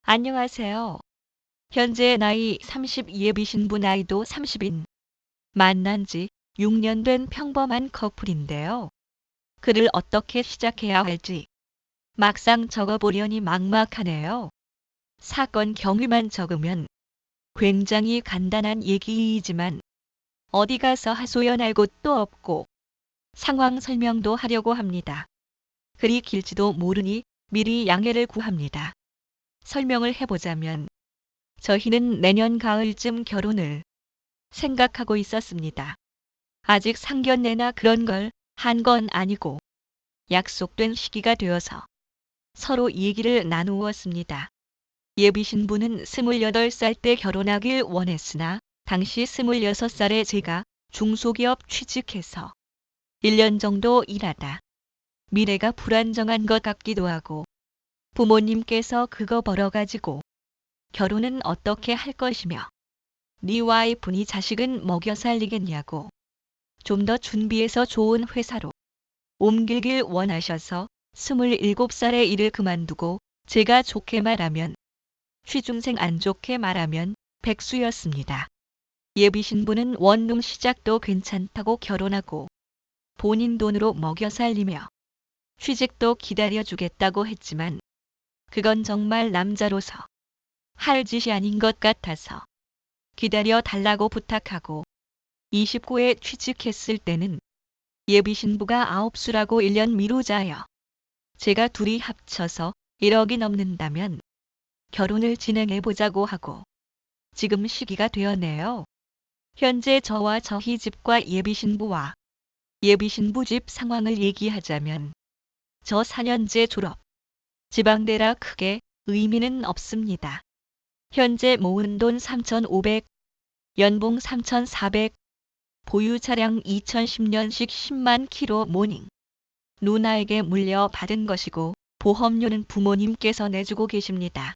안녕하세요. 현재 나이 30, 예비 신부 나이도 30인 만난 지 6년 된 평범한 커플인데요. 글을 어떻게 시작해야 할지 막상 적어보려니 막막하네요. 사건 경위만 적으면 굉장히 간단한 얘기이지만 어디 가서 하소연할 곳도 없고 상황 설명도 하려고 합니다. 글이 길지도 모르니 미리 양해를 구합니다. 설명을 해보자면 저희는 내년 가을쯤 결혼을 생각하고 있었습니다. 아직 상견례나 그런 걸 한 건 아니고 약속된 시기가 되어서 서로 얘기를 나누었습니다. 예비 신부는 28살 때 결혼하길 원했으나 당시 26살에 제가 중소기업 취직해서 1년 정도 일하다 미래가 불안정한 것 같기도 하고 부모님께서 그거 벌어가지고 결혼은 어떻게 할 것이며 네 와이프니 자식은 먹여 살리겠냐고 좀 더 준비해서 좋은 회사로 옮기길 원하셔서 27살에 일을 그만두고 제가 좋게 말하면 취중생 안 좋게 말하면 백수였습니다. 예비 신부는 원룸 시작도 괜찮다고 결혼하고 본인 돈으로 먹여 살리며 취직도 기다려주겠다고 했지만 그건 정말 남자로서 할 짓이 아닌 것 같아서 기다려 달라고 부탁하고 29에 취직했을 때는 예비 신부가 9수라고 1년 미루자여 제가 둘이 합쳐서 1억이 넘는다면 결혼을 진행해보자고 하고 지금 시기가 되었네요. 현재 저와 저희 집과 예비 신부와 예비 신부 집 상황을 얘기하자면 저 4년제 졸업, 지방대라 크게 의미는 없습니다. 현재 모은 돈 3,500, 연봉 3,400, 보유 차량 2010년식 10만 킬로 모닝. 누나에게 물려받은 것이고 보험료는 부모님께서 내주고 계십니다.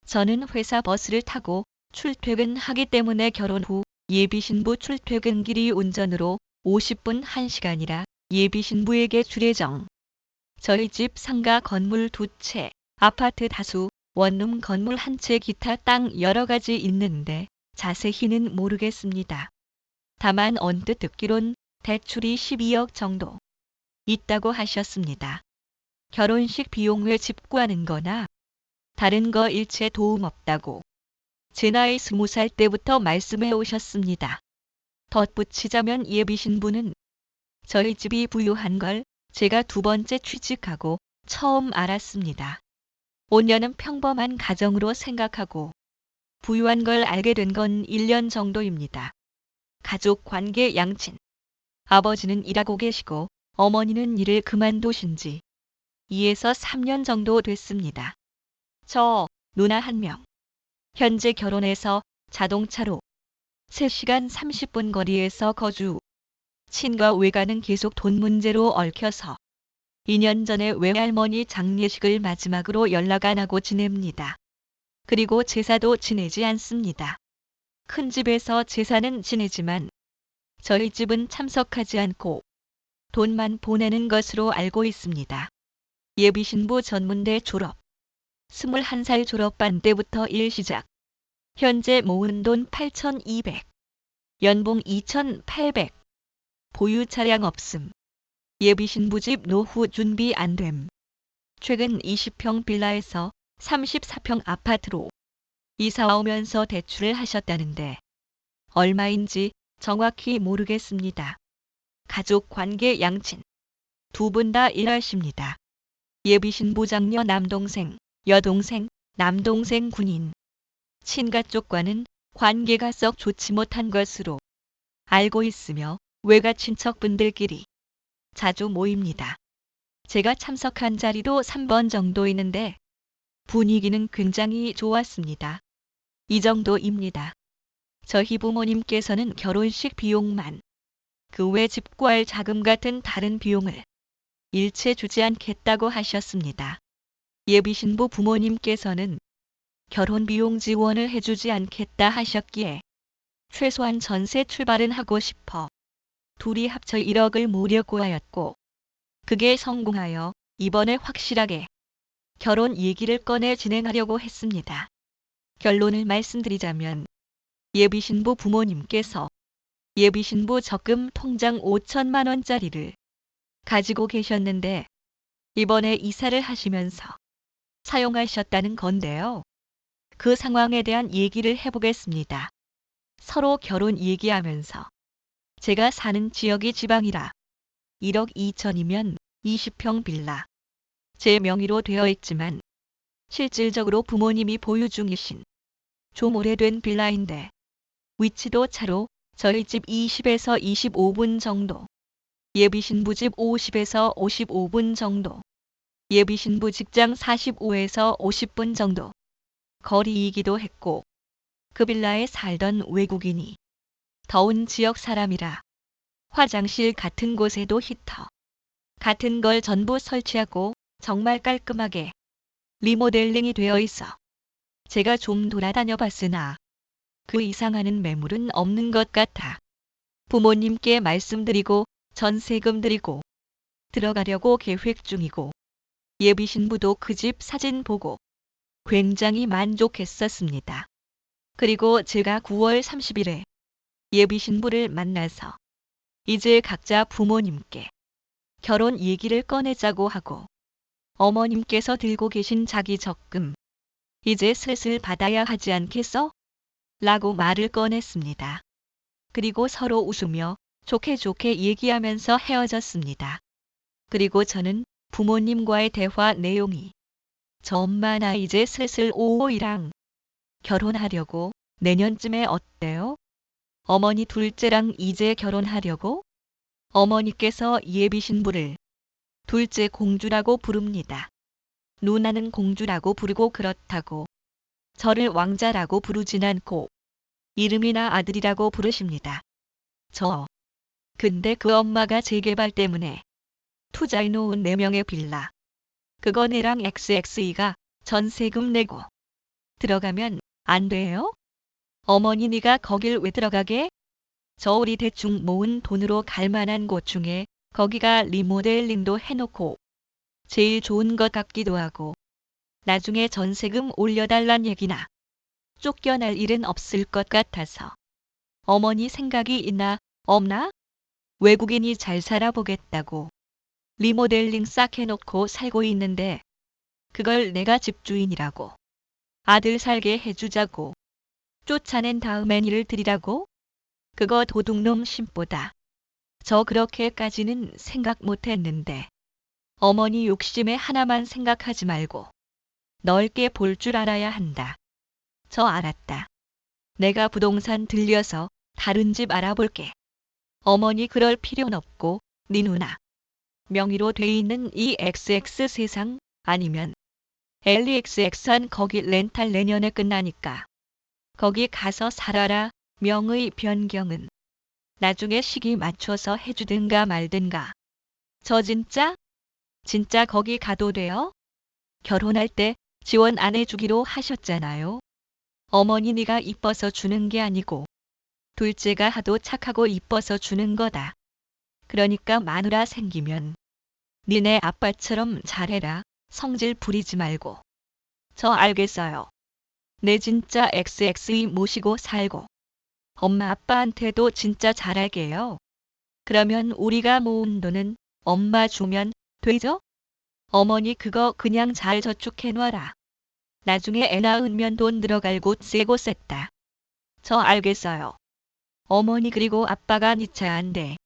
저는 회사 버스를 타고 출퇴근하기 때문에 결혼 후 예비 신부 출퇴근길이 운전으로 50분 1시간이라 예비 신부에게 줄 예정. 저희 집 상가 건물 2채, 아파트 다수, 원룸 건물 1채 기타 땅 여러 가지 있는데 자세히는 모르겠습니다. 다만 언뜻 듣기론 대출이 12억 정도 있다고 하셨습니다. 결혼식 비용 외 집 구하는 거나 다른 거 일체 도움 없다고 제 나이 20살 때부터 말씀해 오셨습니다. 덧붙이자면 예비 신부는 저희 집이 부유한 걸 제가 두 번째 취직하고 처음 알았습니다. 5년은 평범한 가정으로 생각하고 부유한 걸 알게 된 건 1년 정도입니다. 가족 관계 양친. 아버지는 일하고 계시고 어머니는 일을 그만두신 지 2에서 3년 정도 됐습니다. 저 누나 1명. 현재 결혼해서 자동차로 3시간 30분 거리에서 거주. 친과 외가는 계속 돈 문제로 얽혀서 2년 전에 외할머니 장례식을 마지막으로 연락 안 하고 지냅니다. 그리고 제사도 지내지 않습니다. 큰 집에서 제사는 지내지만 저희 집은 참석하지 않고 돈만 보내는 것으로 알고 있습니다. 예비 신부 전문대 졸업. 21살 졸업반 때부터 일 시작. 현재 모은 돈 8,200. 연봉 2,800. 보유 차량 없음. 예비 신부 집 노후 준비 안 됨. 최근 20평 빌라에서 34평 아파트로 이사 오면서 대출을 하셨다는데 얼마인지 정확히 모르겠습니다. 가족 관계 양친. 두 분 다 일하십니다. 예비 신부 장녀 남동생, 여동생, 남동생 군인. 친가 쪽과는 관계가 썩 좋지 못한 것으로 알고 있으며 외가 친척분들끼리 자주 모입니다. 제가 참석한 자리도 3번 정도 있는데 분위기는 굉장히 좋았습니다. 이 정도입니다. 저희 부모님께서는 결혼식 비용만 그 외 집 구할 자금 같은 다른 비용을 일체 주지 않겠다고 하셨습니다. 예비 신부 부모님께서는 결혼 비용 지원을 해주지 않겠다 하셨기에 최소한 전세 출발은 하고 싶어 둘이 합쳐 1억을 모려고 하였고 그게 성공하여 이번에 확실하게 결혼 얘기를 꺼내 진행하려고 했습니다. 결론을 말씀드리자면 예비신부 부모님께서 예비신부 적금 통장 5천만 원짜리를 가지고 계셨는데 이번에 이사를 하시면서 사용하셨다는 건데요. 그 상황에 대한 얘기를 해보겠습니다. 서로 결혼 얘기하면서 제가 사는 지역이 지방이라 1억 2천이면 20평 빌라 제 명의로 되어 있지만 실질적으로 부모님이 보유 중이신 좀 오래된 빌라인데 위치도 차로 저희 집 20에서 25분 정도, 예비신부 집 50에서 55분 정도, 예비신부 직장 45에서 50분 정도 거리이기도 했고 그 빌라에 살던 외국인이 더운 지역 사람이라 화장실 같은 곳에도 히터 같은 걸 전부 설치하고 정말 깔끔하게 리모델링이 되어 있어 제가 좀 돌아다녀 봤으나 그 이상 하는 매물은 없는 것 같아 부모님께 말씀드리고 전세금 드리고 들어가려고 계획 중이고 예비신부도 그 집 사진 보고 굉장히 만족했었습니다. 그리고 제가 9월 30일에 예비신부를 만나서 이제 각자 부모님께 결혼 얘기를 꺼내자고 하고 어머님께서 들고 계신 자기 적금 이제 슬슬 받아야 하지 않겠어? 라고 말을 꺼냈습니다. 그리고 서로 웃으며 좋게 좋게 얘기하면서 헤어졌습니다. 그리고 저는 부모님과의 대화 내용이 저 엄마 나 이제 슬슬 오호이랑 결혼하려고 내년쯤에 어때요? 어머니 둘째랑 이제 결혼하려고? 어머니께서 예비신부를 둘째 공주라고 부릅니다. 누나는 공주라고 부르고 그렇다고 저를 왕자라고 부르진 않고 이름이나 아들이라고 부르십니다. 근데 그 엄마가 재개발 때문에 투자해놓은 4명의 빌라. 그거 내랑 XX이가 전세금 내고 들어가면 안 돼요? 어머니 네가 거길 왜 들어가게? 저 우리 대충 모은 돈으로 갈 만한 곳 중에 거기가 리모델링도 해놓고 제일 좋은 것 같기도 하고 나중에 전세금 올려달란 얘기나 쫓겨날 일은 없을 것 같아서 어머니 생각이 있나 없나? 외국인이 잘 살아보겠다고 리모델링 싹 해놓고 살고 있는데 그걸 내가 집주인이라고 아들 살게 해주자고 쫓아낸 다음엔 일을 드리라고? 그거 도둑놈 심보다. 저 그렇게까지는 생각 못했는데 어머니 욕심에 하나만 생각하지 말고 넓게 볼 줄 알아야 한다. 저 알았다. 내가 부동산 들려서 다른 집 알아볼게. 어머니 그럴 필요는 없고 네 누나 명의로 돼 있는 이 XX 세상 아니면 LEXX한 거기 렌탈 내년에 끝나니까 거기 가서 살아라. 명의 변경은 나중에 시기 맞춰서 해주든가 말든가. 저 진짜 거기 가도 돼요? 결혼할 때 지원 안 해주기로 하셨잖아요. 어머니 네가 이뻐서 주는 게 아니고 둘째가 하도 착하고 이뻐서 주는 거다. 그러니까 마누라 생기면 니네 아빠처럼 잘해라. 성질 부리지 말고. 저 알겠어요. 내 진짜 XX이 모시고 살고 엄마 아빠한테도 진짜 잘할게요. 그러면 우리가 모은 돈은 엄마 주면 되죠? 어머니 그거 그냥 잘 저축해놔라. 나중에 애 낳으면 돈 들어갈 곳 세고 셌다. 저 알겠어요. 어머니 그리고 아빠가 니 차 안 돼.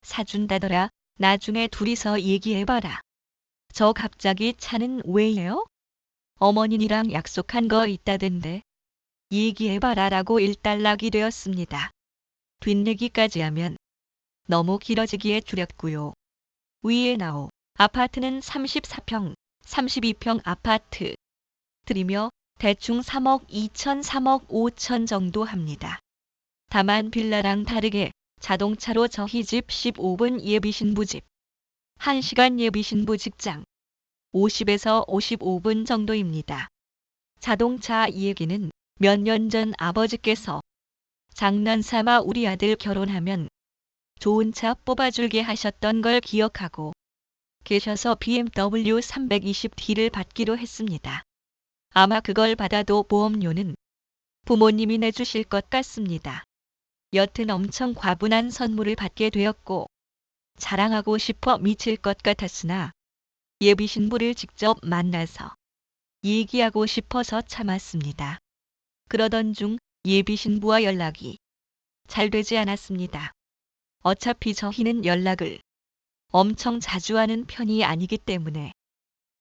사준다더라. 나중에 둘이서 얘기해봐라. 저 갑자기 차는 왜요? 어머니랑 약속한 거 있다던데. 얘기해봐라라고 일단락이 되었습니다. 뒷얘기까지 하면 너무 길어지기에 줄였고요. 위에 나오 아파트는 34평, 32평 아파트 들이며 대충 3억 2천, 3억 5천 정도 합니다. 다만 빌라랑 다르게 자동차로 저희 집 15분 예비신부 집, 1시간 예비신부 직장, 50에서 55분 정도입니다. 자동차 얘기는 몇 년 전 아버지께서 장난삼아 우리 아들 결혼하면 좋은 차 뽑아줄게 하셨던 걸 기억하고 계셔서 BMW 320D를 받기로 했습니다. 아마 그걸 받아도 보험료는 부모님이 내주실 것 같습니다. 여튼 엄청 과분한 선물을 받게 되었고 자랑하고 싶어 미칠 것 같았으나 예비 신부를 직접 만나서 얘기하고 싶어서 참았습니다. 그러던 중 예비 신부와 연락이 잘 되지 않았습니다. 어차피 저희는 연락을 엄청 자주 하는 편이 아니기 때문에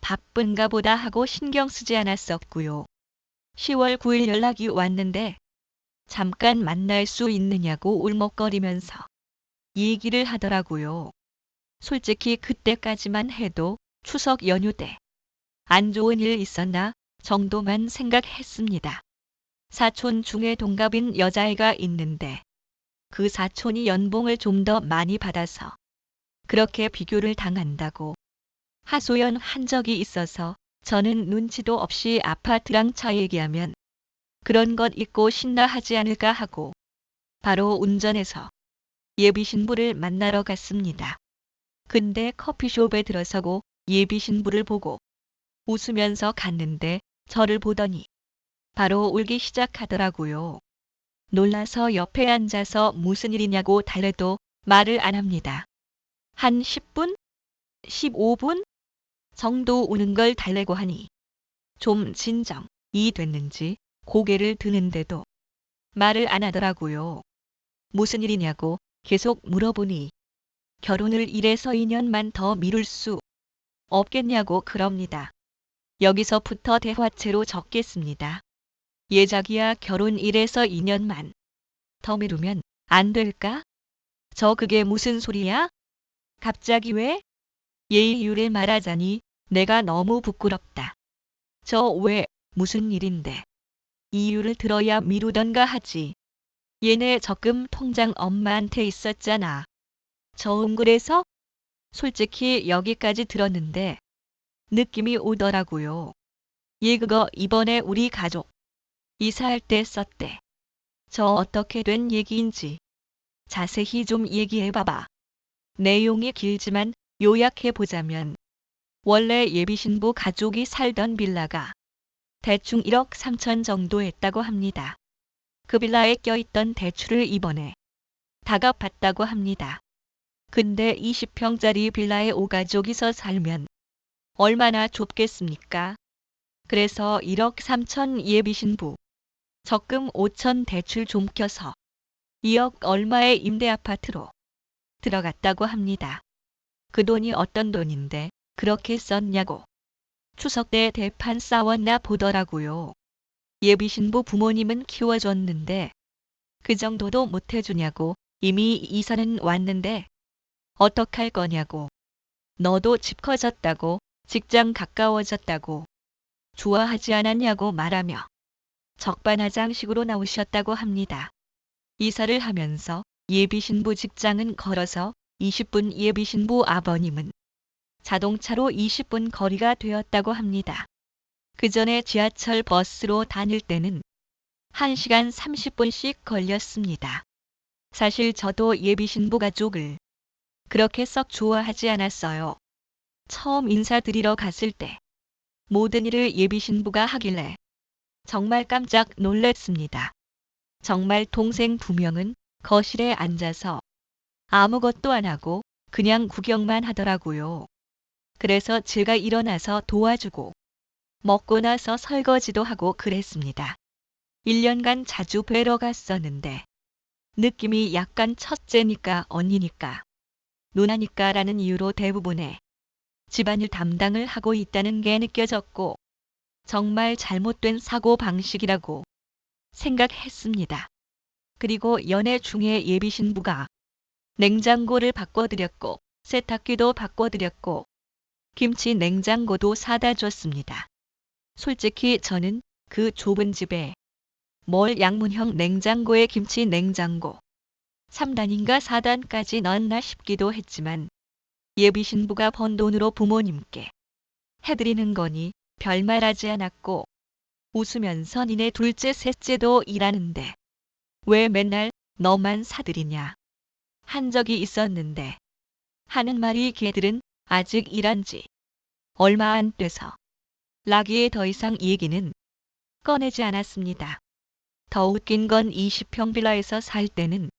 바쁜가 보다 하고 신경 쓰지 않았었고요. 10월 9일 연락이 왔는데 잠깐 만날 수 있느냐고 울먹거리면서 얘기를 하더라고요. 솔직히 그때까지만 해도 추석 연휴 때 안 좋은 일 있었나 정도만 생각했습니다. 사촌 중에 동갑인 여자애가 있는데 그 사촌이 연봉을 좀 더 많이 받아서 그렇게 비교를 당한다고 하소연한 적이 있어서 저는 눈치도 없이 아파트랑 차 얘기하면 그런 것 있고 신나 하지 않을까 하고 바로 운전해서 예비 신부를 만나러 갔습니다. 근데 커피숍에 들어서고 예비 신부를 보고 웃으면서 갔는데 저를 보더니 바로 울기 시작하더라고요. 놀라서 옆에 앉아서 무슨 일이냐고 달래도 말을 안 합니다. 한 10분? 15분? 정도 우는 걸 달래고 하니 좀 진정이 됐는지 고개를 드는데도 말을 안 하더라고요. 무슨 일이냐고 계속 물어보니 결혼을 1에서 2년만 더 미룰 수 없겠냐고 그럽니다. 여기서부터 대화체로 적겠습니다. 예자기야 결혼 1에서 2년만 더 미루면 안 될까? 저 그게 무슨 소리야? 갑자기 왜? 예의유를 말하자니 내가 너무 부끄럽다. 저 왜 무슨 일인데 이유를 들어야 미루던가 하지. 얘네 적금 통장 엄마한테 있었잖아. 저 웅그래서 솔직히 여기까지 들었는데 느낌이 오더라고요. 얘 그거 이번에 우리 가족 이사할 때 썼대. 저 어떻게 된 얘기인지 자세히 좀 얘기해봐봐. 내용이 길지만 요약해보자면 원래 예비 신부 가족이 살던 빌라가 대충 1억 3천 정도 했다고 합니다. 그 빌라에 껴있던 대출을 이번에 다 갚았다고 합니다. 근데 20평짜리 빌라에 5가족이서 살면 얼마나 좁겠습니까? 그래서 1억 3천 예비 신부, 적금 5천 대출 좀 껴서 2억 얼마의 임대 아파트로 들어갔다고 합니다. 그 돈이 어떤 돈인데 그렇게 썼냐고 추석 때 대판 싸웠나 보더라고요. 예비 신부 부모님은 키워줬는데 그 정도도 못 해주냐고 이미 이사는 왔는데 어떡할 거냐고 너도 집 커졌다고 직장 가까워졌다고 좋아하지 않았냐고 말하며 적반하장식으로 나오셨다고 합니다. 이사를 하면서 예비 신부 직장은 걸어서 20분 예비 신부 아버님은 자동차로 20분 거리가 되었다고 합니다. 그 전에 지하철 버스로 다닐 때는 1시간 30분씩 걸렸습니다. 사실 저도 예비 신부 가족을 그렇게 썩 좋아하지 않았어요. 처음 인사드리러 갔을 때 모든 일을 예비 신부가 하길래 정말 깜짝 놀랐습니다. 정말 동생 2명은 거실에 앉아서 아무것도 안 하고 그냥 구경만 하더라고요. 그래서 제가 일어나서 도와주고 먹고 나서 설거지도 하고 그랬습니다. 1년간 자주 뵈러 갔었는데 느낌이 약간 첫째니까 언니니까 누나니까 라는 이유로 대부분의 집안일 담당을 하고 있다는 게 느껴졌고 정말 잘못된 사고 방식이라고 생각했습니다. 그리고 연애 중에 예비 신부가 냉장고를 바꿔드렸고 세탁기도 바꿔드렸고 김치 냉장고도 사다 줬습니다. 솔직히 저는 그 좁은 집에 뭘 양문형 냉장고에 김치 냉장고 3단인가 4단까지 넣었나 싶기도 했지만 예비 신부가 번 돈으로 부모님께 해드리는 거니 별말하지 않았고 웃으면서 니네 둘째 셋째도 일하는데 왜 맨날 너만 사드리냐 한 적이 있었는데 하는 말이 걔들은 아직 일한 지 얼마 안 돼서 라기에 더 이상 얘기는 꺼내지 않았습니다. 더 웃긴 건 20평 빌라에서 살 때는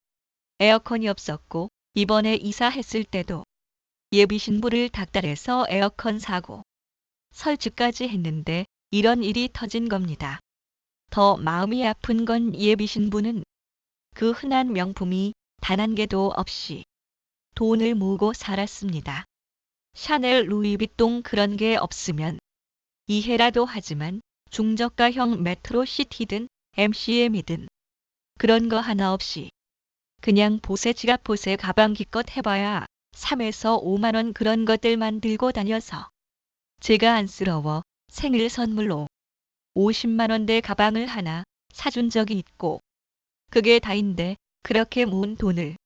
에어컨이 없었고 이번에 이사했을 때도 예비 신부를 닥달해서 에어컨 사고 설치까지 했는데 이런 일이 터진 겁니다. 더 마음이 아픈 건 예비 신부는 그 흔한 명품이 단 한 개도 없이 돈을 모으고 살았습니다. 샤넬, 루이비통 그런 게 없으면 이해라도 하지만 중저가형 메트로시티든 MCM이든 그런 거 하나 없이 그냥 보세 지갑 보세 가방 기껏 해봐야 3에서 5만 원 그런 것들만 들고 다녀서 제가 안쓰러워 생일 선물로 50만 원대 가방을 하나 사준 적이 있고 그게 다인데 그렇게 모은 돈을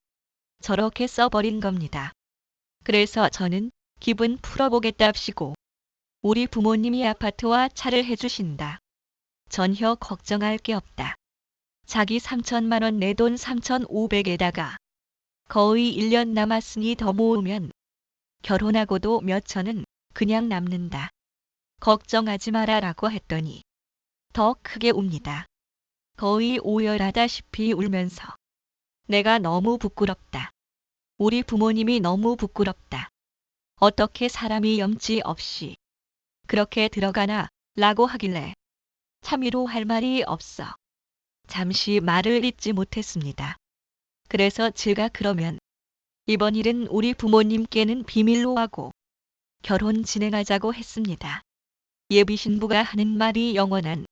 저렇게 써버린 겁니다. 그래서 저는 기분 풀어보겠답시고 우리 부모님이 아파트와 차를 해주신다. 전혀 걱정할 게 없다. 자기 3천만 원 내 돈 3,500에다가 거의 1년 남았으니 더 모으면 결혼하고도 몇 천은 그냥 남는다. 걱정하지 마라라고 했더니 더 크게 웁니다. 거의 오열하다시피 울면서 내가 너무 부끄럽다. 우리 부모님이 너무 부끄럽다. 어떻게 사람이 염치 없이 그렇게 들어가나 라고 하길래 참이로 할 말이 없어 잠시 말을 잇지 못했습니다. 그래서 제가 그러면 이번 일은 우리 부모님께는 비밀로 하고 결혼 진행하자고 했습니다. 예비 신부가 하는 말이 영원한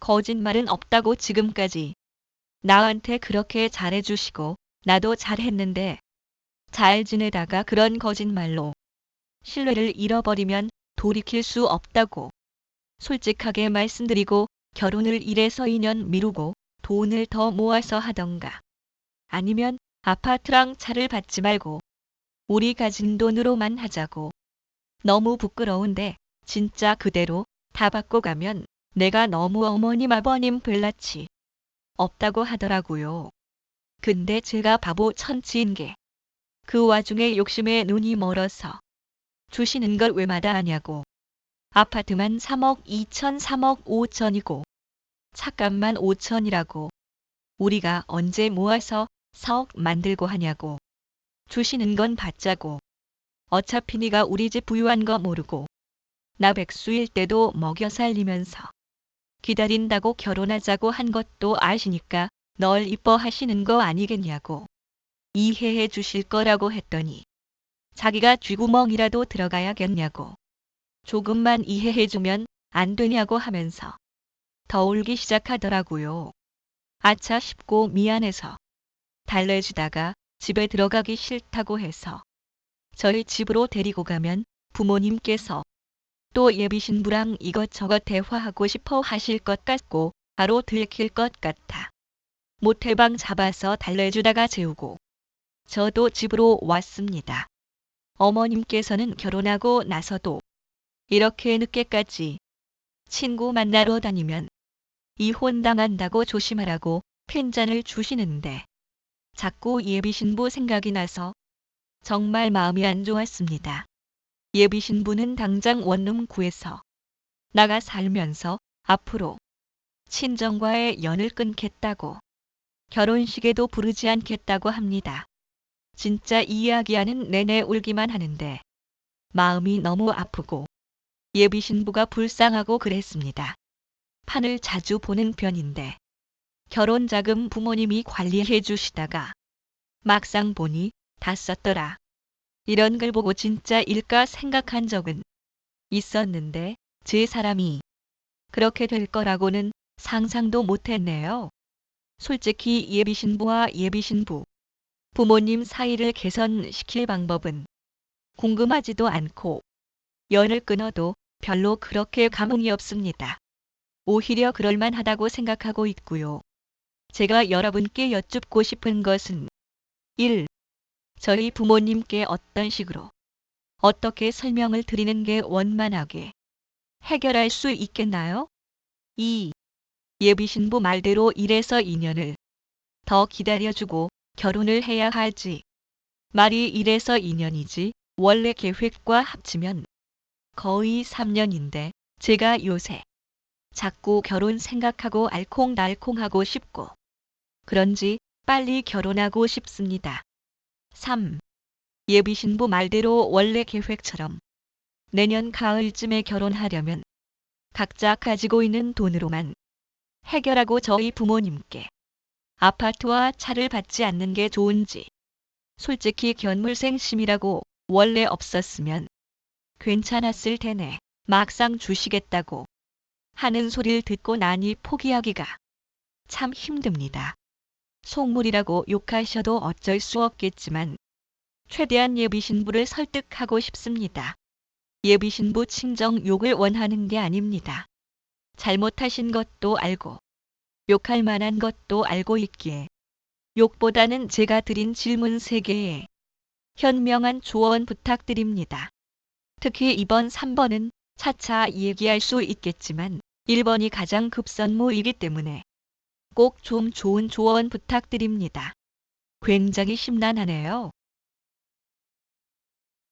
거짓말은 없다고 지금까지 나한테 그렇게 잘해주시고 나도 잘했는데 잘 지내다가 그런 거짓말로 신뢰를 잃어버리면 돌이킬 수 없다고 솔직하게 말씀드리고 결혼을 1에서 2년 미루고 돈을 더 모아서 하던가 아니면 아파트랑 차를 받지 말고 우리 가진 돈으로만 하자고. 너무 부끄러운데 진짜 그대로 다 받고 가면 내가 너무 어머님 아버님 별낯이 없다고 하더라고요. 근데 제가 바보 천치인 게 그 와중에 욕심에 눈이 멀어서 주시는 걸 왜 마다하냐고. 아파트만 3억 2천 3억 5천이고 차값만 5천이라고. 우리가 언제 모아서 4억 만들고 하냐고. 주시는 건 받자고. 어차피 네가 우리 집 부유한 거 모르고 나 백수일 때도 먹여 살리면서 기다린다고 결혼하자고 한 것도 아시니까 널 이뻐하시는 거 아니겠냐고. 이해해 주실 거라고 했더니 자기가 쥐구멍이라도 들어가야겠냐고. 조금만 이해해 주면 안 되냐고 하면서 더 울기 시작하더라고요. 아차 싶고 미안해서 달래주다가 집에 들어가기 싫다고 해서 저희 집으로 데리고 가면 부모님께서 또 예비 신부랑 이것저것 대화하고 싶어 하실 것 같고 바로 들킬 것 같아. 모텔방 잡아서 달래주다가 재우고 저도 집으로 왔습니다. 어머님께서는 결혼하고 나서도 이렇게 늦게까지 친구 만나러 다니면 이혼당한다고 조심하라고 펜잔을 주시는데 자꾸 예비 신부 생각이 나서 정말 마음이 안 좋았습니다. 예비 신부는 당장 원룸 구해서 나가 살면서 앞으로 친정과의 연을 끊겠다고 결혼식에도 부르지 않겠다고 합니다. 진짜 이야기하는 내내 울기만 하는데 마음이 너무 아프고 예비 신부가 불쌍하고 그랬습니다. 판을 자주 보는 편인데 결혼 자금 부모님이 관리해 주시다가 막상 보니 다 썼더라. 이런 걸 보고 진짜 일까 생각한 적은 있었는데 제 사람이 그렇게 될 거라고는 상상도 못했네요. 솔직히 예비 신부와 예비 신부 부모님 사이를 개선시킬 방법은 궁금하지도 않고 연을 끊어도 별로 그렇게 감흥이 없습니다. 오히려 그럴만하다고 생각하고 있고요. 제가 여러분께 여쭙고 싶은 것은 1. 저희 부모님께 어떤 식으로 어떻게 설명을 드리는 게 원만하게 해결할 수 있겠나요? 2. 예비 신부 말대로 1에서 2년을 더 기다려주고 결혼을 해야 할지 말이 1에서 2년이지 원래 계획과 합치면 거의 3년인데 제가 요새 자꾸 결혼 생각하고 알콩달콩하고 싶고 그런지 빨리 결혼하고 싶습니다. 3. 예비 신부 말대로 원래 계획처럼 내년 가을쯤에 결혼하려면 각자 가지고 있는 돈으로만 해결하고 저희 부모님께 아파트와 차를 받지 않는 게 좋은지 솔직히 견물생심이라고 원래 없었으면 괜찮았을 테네 막상 주시겠다고 하는 소리를 듣고 나니 포기하기가 참 힘듭니다. 속물이라고 욕하셔도 어쩔 수 없겠지만 최대한 예비 신부를 설득하고 싶습니다. 예비 신부 친정 욕을 원하는 게 아닙니다. 잘못하신 것도 알고 욕할 만한 것도 알고 있기에 욕보다는 제가 드린 질문 3개에 현명한 조언 부탁드립니다. 특히 2번, 3번은 차차 얘기할 수 있겠지만 1번이 가장 급선무이기 때문에 꼭 좀 좋은 조언 부탁드립니다. 굉장히 심란하네요.